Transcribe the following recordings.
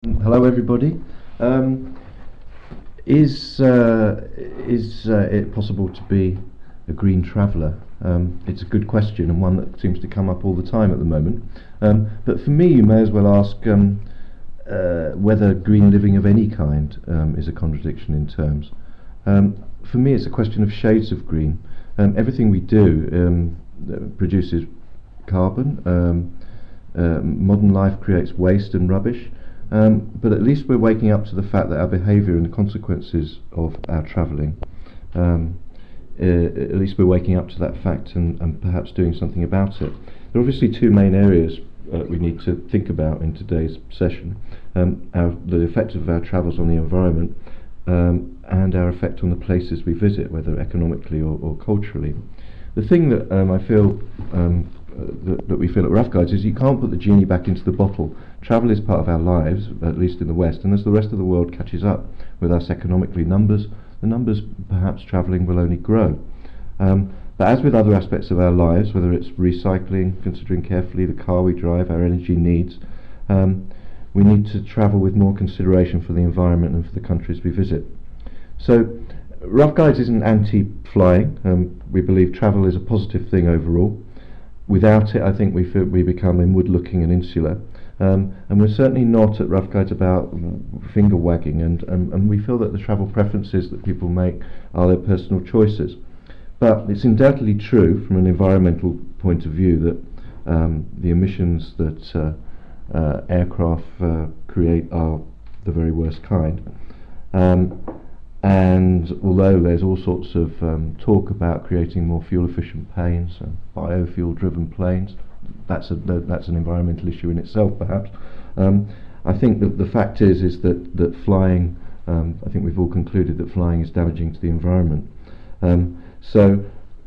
Hello, everybody. Is it possible to be a green traveller? It's a good question, and one that seems to come up all the time at the moment. But for me, you may as well ask whether green living of any kind is a contradiction in terms. For me, it's a question of shades of green. Everything we do produces carbon. Modern life creates waste and rubbish. But at least we're waking up to the fact that our behaviour and the consequences of our travelling, at least we're waking up to that fact and perhaps doing something about it. There are obviously two main areas we need to think about in today's session. The effect of our travels on the environment and our effect on the places we visit, whether economically or culturally. The thing that I feel that we feel at Rough Guides is you can't put the genie back into the bottle. Travel is part of our lives, at least in the West, and as the rest of the world catches up with us economically, the numbers perhaps travelling will only grow. But as with other aspects of our lives, whether it's recycling, considering carefully the car we drive, our energy needs, we need to travel with more consideration for the environment and for the countries we visit. So Rough Guides isn't anti-flying. We believe travel is a positive thing overall. Without it, I think we become inward-looking and insular, and we're certainly not at Rough Guides about finger-wagging, and we feel that the travel preferences that people make are their personal choices. But it's undoubtedly true from an environmental point of view that the emissions that aircraft create are the very worst kind. And although there's all sorts of talk about creating more fuel-efficient planes, biofuel-driven planes, that's an environmental issue in itself, perhaps. I think that the fact is that flying, I think we've all concluded that flying is damaging to the environment.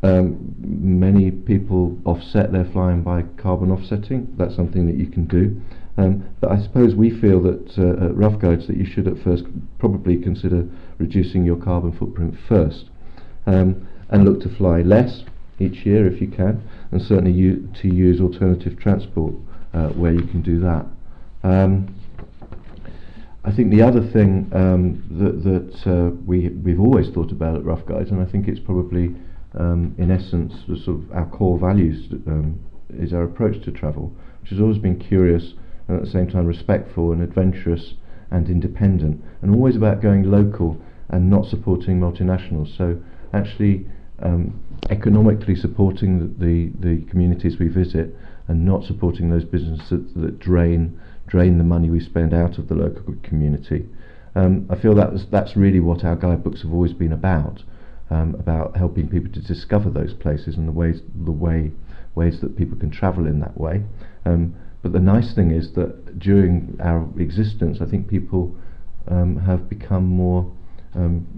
Many people offset their flying by carbon offsetting. That's something that you can do. But I suppose we feel that at Rough Guides that you should at first probably consider reducing your carbon footprint first, and look to fly less each year if you can, and certainly to use alternative transport where you can do that. I think the other thing that we've always thought about at Rough Guides, and I think it's probably in essence the sort of our core values, is our approach to travel, which has always been curious and at the same time respectful and adventurous and independent, and always about going local and not supporting multinationals. So actually economically supporting the communities we visit and not supporting those businesses that drain the money we spend out of the local community. I feel that's really what our guidebooks have always been about helping people to discover those places and the ways that people can travel in that way. But the nice thing is that during our existence, I think people have become more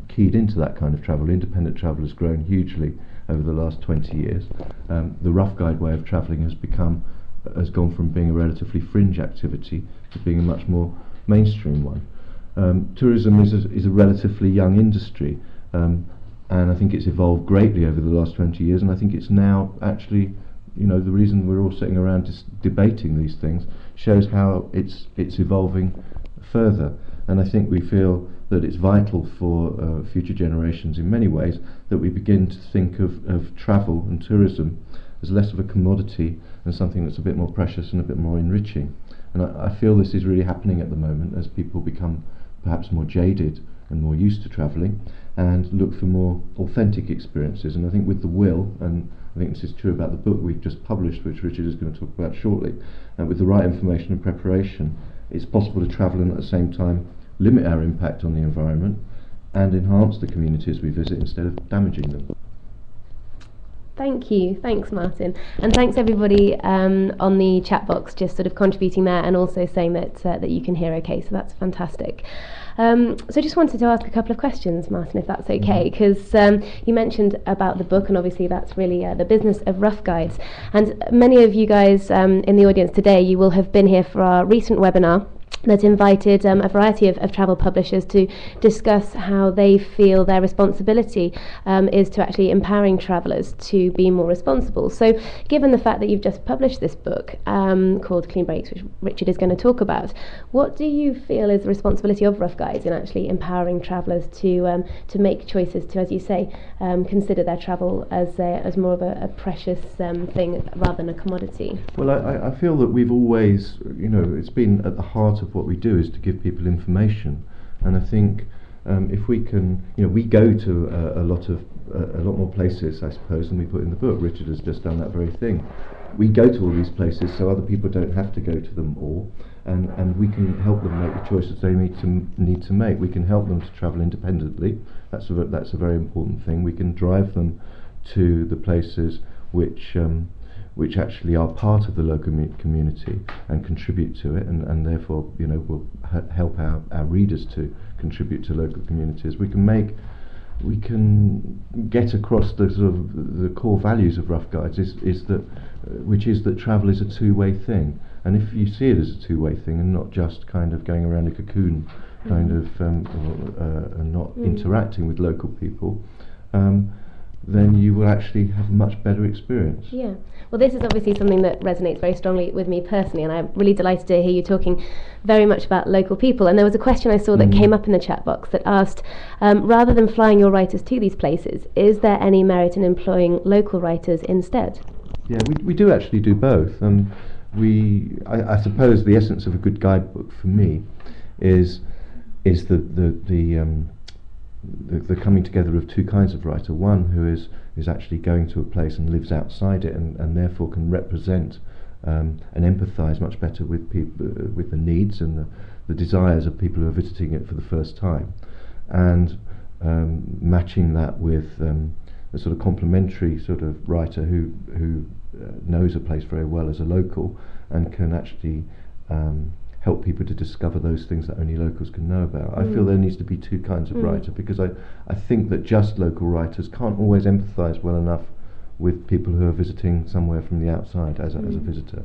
keyed into that kind of travel. Independent travel has grown hugely over the last 20 years. The Rough Guide way of travelling has gone from being a relatively fringe activity to being a much more mainstream one. Tourism is a relatively young industry, and I think it's evolved greatly over the last 20 years, and I think it's now actually, the reason we're all sitting around debating these things shows how it's evolving further. And I think we feel that it's vital for future generations in many ways that we begin to think of travel and tourism as less of a commodity and something that's a bit more precious and a bit more enriching. And I feel this is really happening at the moment as people become perhaps more jaded and more used to travelling and look for more authentic experiences. And I think with the will, and I think this is true about the book we've just published, which Richard is going to talk about shortly, with the right information and preparation, it's possible to travel and at the same time limit our impact on the environment and enhance the communities we visit instead of damaging them. Thank you. Thanks, Martin. And thanks everybody on the chat box just sort of contributing there and also saying that you can hear okay, so that's fantastic. So I just wanted to ask a couple of questions, Martin, if that's okay, because you mentioned about the book, and obviously that's really the business of Rough Guides. And many of you guys in the audience today, you will have been here for our recent webinar that invited a variety of travel publishers to discuss how they feel their responsibility is to actually empowering travellers to be more responsible. So given the fact that you've just published this book called Clean Breaks, which Richard is going to talk about, what do you feel is the responsibility of Rough Guides in actually empowering travellers to make choices to, as you say, consider their travel as more of a precious thing rather than a commodity? Well, I feel that we've always, it's been at the heart of what we do is to give people information, and I think if we can, we go to a lot more places, I suppose, than we put in the book. Richard has just done that very thing. We go to all these places so other people don't have to go to them all, and we can help them make the choices they need to make. We can help them to travel independently. That's a very important thing. We can drive them to the places which actually are part of the local community and contribute to it, and therefore will help our readers to contribute to local communities. We can get across the sort of the core values of Rough Guides which is that travel is a two-way thing, and if you see it as a two-way thing and not just kind of going around a cocoon kind of and not interacting with local people, then you will actually have a much better experience. Yeah. Well, this is obviously something that resonates very strongly with me personally, and I'm really delighted to hear you talking very much about local people. And there was a question I saw that came up in the chat box that asked, rather than flying your writers to these places, is there any merit in employing local writers instead? Yeah, we do actually do both. I suppose the essence of a good guidebook for me is the coming together of two kinds of writer. One who is actually going to a place and lives outside it, and therefore can represent and empathise much better with people, with the needs and the desires of people who are visiting it for the first time, and matching that with a sort of complementary sort of writer who knows a place very well as a local and can actually help people to discover those things that only locals can know about. I feel there needs to be two kinds of writer, because I think that just local writers can't always empathise well enough with people who are visiting somewhere from the outside as a visitor.